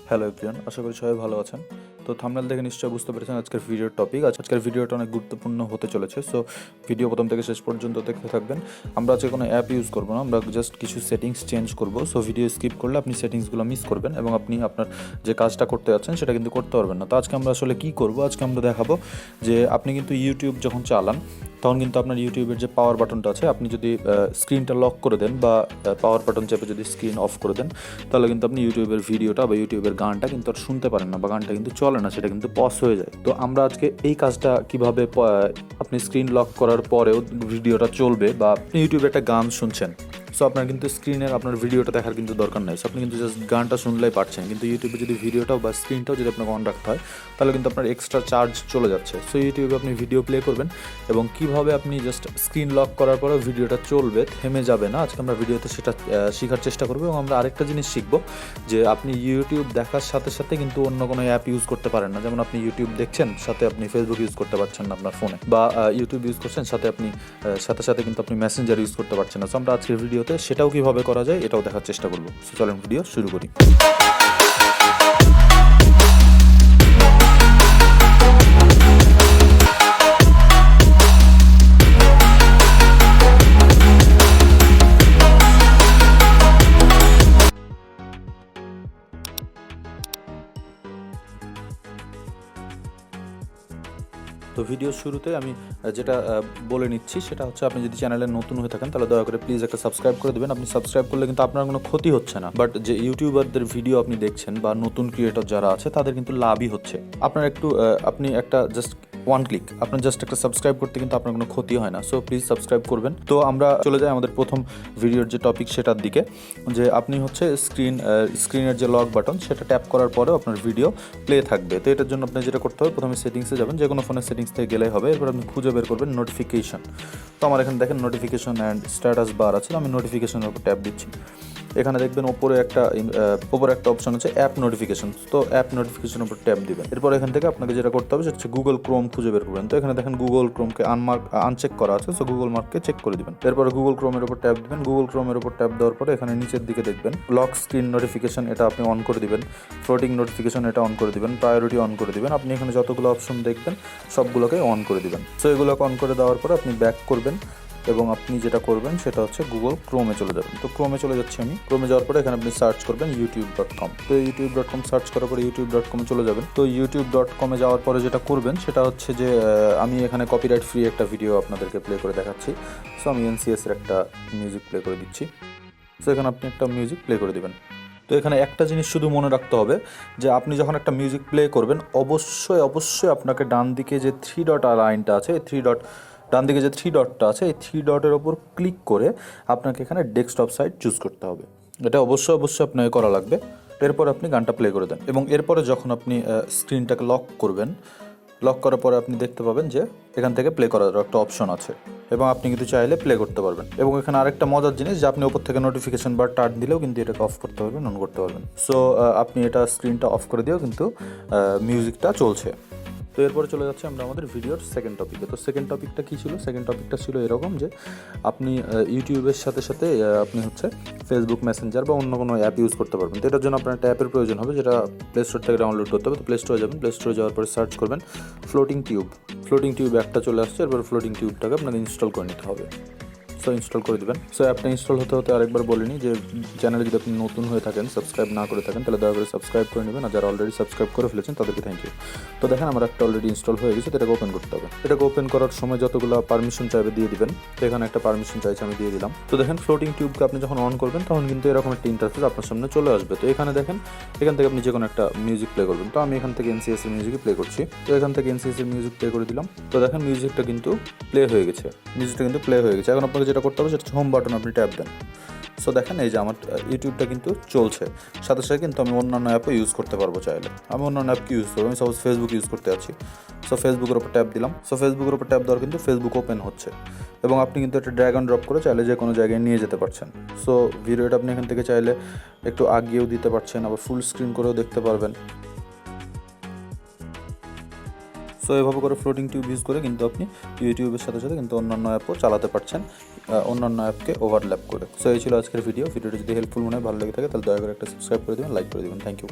Hello everyone, আশা করি সবাই ভালো আছেন। তো থাম্বনেল দেখে নিশ্চয়ই বুঝতে পেরেছেন আজকের ভিডিওর টপিক। আজকের ভিডিওটা অনেক গুরুত্বপূর্ণ হতে চলেছে। সো ভিডিও প্রথম থেকে শেষ পর্যন্ত দেখতে থাকবেন। আমরা আজকে কোনো অ্যাপ ইউজ করবো না, আমরা জাস্ট কিছু সেটিংস চেঞ্জ করবো। সো ভিডিও স্কিপ করলে আপনি সেটিংসগুলো মিস করবেন এবং আপনি আপনার যে কাজটা করতে যাচ্ছেন সেটা কিন্তু করতে পারবেন না। তো আজকে আমরা আসলে কী করবো, আজকে আমরা দেখাবো যে আপনি কিন্তু ইউটিউব যখন চালান তখন কিন্তু আপনার ইউটিউবের যে পাওয়ার বাটনটা আছে, আপনি যদি স্ক্রিনটা লক করে দেন বা পাওয়ার বাটন চেপে যদি স্ক্রিন অফ করে দেন, তাহলে কিন্তু আপনি ইউটিউবের ভিডিওটা বা ইউটিউবের গানটা কিন্তু আর শুনতে পারেন না বা গানটা কিন্তু চলে না, সেটা কিন্তু পজ হয়ে যায়। তো আমরা আজকে এই কাজটা কিভাবে আপনি স্ক্রিন লক করার পরেও ভিডিওটা চলবে বা আপনি ইউটিউবে একটা গান শুনছেন, সো আপনার কিন্তু স্ক্রিনের আপনার ভিডিওটা দেখার কিন্তু দরকার নেই। সো আপনি কিন্তু জাস্ট গানটা শুনলেই পারছেন, কিন্তু ইউটিউবে যদি ভিডিওটাও বা স্ক্রিনটাও যদি আপনাকে অন রাখতে হয় তাহলে কিন্তু আপনার এক্সট্রা চার্জ চলে যাচ্ছে। সো ইউটিউবে আপনি ভিডিও প্লে করবেন এবং কীভাবে আপনি জাস্ট স্ক্রিন লক করার পরেও ভিডিওটা চলবে, থেমে যাবে না, আজকে আমরা ভিডিওতে সেটা শেখার চেষ্টা করবো। এবং আমরা আরেকটা জিনিস শিখবো যে আপনি ইউটিউব দেখার সাথে সাথে কিন্তু অন্য কোনো অ্যাপ ইউজ করতে পারেন না। যেমন আপনি ইউটিউব দেখছেন, সাথে আপনি ফেসবুক ইউজ করতে পারছেন না আপনার ফোনে, বা ইউটিউব ইউজ করছেন সাথে সাথে কিন্তু আপনি মেসেঞ্জার ইউজ করতে পারছেন না। সো আমরা আজকের ভিডিওতে সেটাও কীভাবে করা যায় এটাও দেখার চেষ্টা করবো। সো চলেন ভিডিও শুরু করি। তো ভিডিওর শুরুতে আমি যেটা বলে নিচ্ছি সেটা হচ্ছে, আপনি যদি চ্যানেলে নতুন হয়ে থাকেন তাহলে দয়া করে প্লিজ একটা সাবস্ক্রাইব করে দেবেন। আপনি সাবস্ক্রাইব করলে কিন্তু আপনার কোনো ক্ষতি হচ্ছে না, বাট যে ইউটিউবারদের ভিডিও আপনি দেখছেন বা নতুন ক্রিয়েটর যারা আছে তাদের কিন্তু লাভই হচ্ছে। আপনার আপনি একটা জাস্ট ওয়ান ক্লিক, আপনার জাস্ট একটা সাবস্ক্রাইব করতে কিন্তু আপনার কোনো ক্ষতি হয় না। সো প্লিজ সাবস্ক্রাইব করবেন। তো আমরা চলে যাই আমাদের প্রথম ভিডিওর যে টপিক সেটার দিকে, যে আপনি হচ্ছে স্ক্রিনের যে লক বাটন সেটা ট্যাপ করার পরেও আপনার ভিডিও প্লে থাকবে। তো এটার জন্য আপনি যেটা করতে হবে, প্রথমে সেটিংসে যাবেন, যে কোনো ফোনের সেটিংস থেকে গেলেই হবে। এরপর আপনি খুঁজে বের করবেন নোটিফিকেশন। তো আমার এখানে দেখেন নোটিফিকেশন অ্যান্ড স্ট্যাটাস বার আছে, আমি নোটিফিকেশনের উপর ট্যাপ দিচ্ছি। এখানে দেখবেন ওপরে একটা অপশন আছে অ্যাপ নোটিফিকেশন। তো অ্যাপ নোটিফিকেশনের উপর ট্যাপ দিবেন। এরপর এখান থেকে আপনাকে যেটা করতে হবে সেটা হচ্ছে গুগল ক্রোম খুঁজে বের করবেন। তো এখানে দেখেন গুগল ক্রোমকে আনচেক করা আছে, সো গুগল মার্ককে চেক করে দিবেন। এরপরে গুগল ক্রোমের উপর ট্যাপ দিবেন। গুগল ক্রোমের উপর ট্যাপ দেওয়ার পরে এখানে নিচের দিকে দেখবেন লক স্ক্রিন নোটিফিকেশন, এটা আপনি অন করে দিবেন। ফ্লোটিং নোটিফিকেশন এটা অন করে দিবেন। প্রায়োরিটি অন করে দিবেন। আপনি এখানে যতগুলো অপশন দেখবেন সবগুলোকে অন করে দিবেন। সো এগুলোকে অন করে দেওয়ার পরে আপনি ব্যাক করবেন এবং আপনি যেটা করবেন সেটা হচ্ছে গুগল ক্রোমে চলে যাবেন। তো ক্রোমে চলে যাচ্ছি আমি। ক্রোমে যাওয়ার পরে এখানে আপনি সার্চ করবেন youtube.com। তো youtube.com সার্চ করার পরে youtube.com চলে যাবেন। তো youtube.com যাওয়ার পরে যেটা করবেন সেটা হচ্ছে যে আমি এখানে কপিরাইট ফ্রি একটা ভিডিও আপনাদেরকে প্লে করে দেখাচ্ছি। সো আমি NCS এর একটা মিউজিক প্লে করে দিচ্ছি। সো এখানে আপনি একটা মিউজিক প্লে করে দেবেন। তো এখানে একটা জিনিস শুধু মনে রাখতে হবে যে আপনি যখন একটা মিউজিক প্লে করবেন অবশ্যই আপনাকে ডান দিকে যে থ্রি ডট লাইনটা আছে, ডান দিকে যে থ্রি ডটটা আছে, এই থ্রি ডটের ওপর ক্লিক করে আপনাকে এখানে ডেস্কটপ সাইট চুজ করতে হবে। এটা অবশ্যই আপনাকে করা লাগবে। এরপর আপনি গানটা প্লে করে দেন এবং এরপরে যখন আপনি স্ক্রিনটাকে লক করবেন, লক করার পরে আপনি দেখতে পাবেন যে এখান থেকে প্লে করার একটা অপশন আছে এবং আপনি কিন্তু চাইলে প্লে করতে পারবেন। এবং এখানে আরেকটা মজার জিনিস যে আপনি ওপর থেকে নোটিফিকেশন বার টার্ন দিলেও কিন্তু এটাকে অফ করতে পারবেন, অন করতে পারবেন। সো আপনি এটা স্ক্রিনটা অফ করে দিয়েও কিন্তু মিউজিকটা চলছে। তো এরপরে চলে যাচ্ছে আমরা আমাদের ভিডিওর সেকেন্ড টপিকে। তো সেকেন্ড টপিকটা কী ছিল? সেকেন্ড টপিকটা ছিল এরকম যে আপনি ইউটিউবের সাথে সাথে আপনি হচ্ছে ফেসবুক মেসেঞ্জার বা অন্য কোনো অ্যাপ ইউজ করতে পারবেন। তো এটার জন্য আপনার একটা অ্যাপের প্রয়োজন হবে, যেটা প্লে স্টোর থেকে ডাউনলোড করতে হবে। তো প্লে স্টোরে যাবেন, প্লে স্টোরে যাওয়ার পরে সার্চ করবেন ফ্লোটিং টিউব একটা চলে আসছে। এরপর ফ্লোটিং টিউবটাকে আপনাকে ইনস্টল করে নিতে হবে। সো ইনস্টল করে দেবেন। সো অ্যাপটা ইনস্টল হতে আরেকবার বলিনি যে চ্যানেলে যদি আপনি নতুন হয়ে থাকেন, সাবস্ক্রাইব না করে থাকেন, তাহলে দয়া করে সাবস্ক্রাইব করে নেবেন। আর যারা অলরেডি সাবস্ক্রাইব করে ফেলেছেন তাদেরকে থ্যাংক ইউ। তো দেখেন আমার একটা অলরেডি ইনস্টল হয়ে গেছে। তো এটাকে ওপেন করতে হবে। এটাকে ওপেন করার সময় যতগুলো পারমিশন চাইবে দিয়ে দিবেন। তো এখানে একটা পারমিশন চাইছে, আমি দিয়ে দিলাম। তো দেখেন ফ্লোটিং টিউবকে আপনি যখন অন করবেন তখন কিন্তু এরকম একটা ইন্টারফেস আপনার সামনে চলে আসবে। তো এখানে দেখেন, এখান থেকে আপনি যে কোনো একটা মিউজিক প্লে করবেন। তো আমি এখান থেকে NCS এর মিউজিক প্লে করছি। তো এখান থেকে NCS এর মিউজিক প্লে করে দিলাম। তো দেখেন মিউজিকটা কিন্তু প্লে হয়ে গেছে। এখন আপনাকে যেটা করতে হবে সেটা হচ্ছে হোম বাটন আপনি ট্যাপ দেন। সো দেখেন এই যে আমার ইউটিউবটা কিন্তু চলছে, সাথে সাথে কিন্তু আমি অন্যান্য অ্যাপও ইউজ করতে পারবো চাইলে। আমি অন্যান্য অ্যাপ কি ইউজ করবো? আমি সাপোজ ফেসবুক ইউজ করতে আছি। সো ফেসবুকের উপর ট্যাপ দিলাম। সো ফেসবুকের উপর ট্যাপ দেওয়ার কিন্তু ফেসবুক ওপেন হচ্ছে এবং আপনি কিন্তু একটা ড্র্যাগ অ্যান্ড ড্রপ করে চাইলে যে কোনো জায়গায় নিয়ে যেতে পারছেন। সো ভিডিওটা আপনি এখান থেকে চাইলে একটু আগিয়েও দিতে পারছেন, আবার ফুল স্ক্রিন করেও দেখতে পারবেন। সো এভাবে করে ফ্লোটিং টিউব ইউজ করে কিন্তু আপনি ইউটিউবের সাথে সাথে কিন্তু অন্যান্য অ্যাপও চালাতে পারছেন, অন্যান্য অ্যাপকে ওভারল্যাপ করে। সো এই ছিল আজকের ভিডিওটি যদি হেল্পফুল মনে হয়, ভালো লেগে থাকে, তাহলে দয়া করে একটা সাবস্ক্রাইব করে দেবেন, লাইক করে দেবেন। Thank you.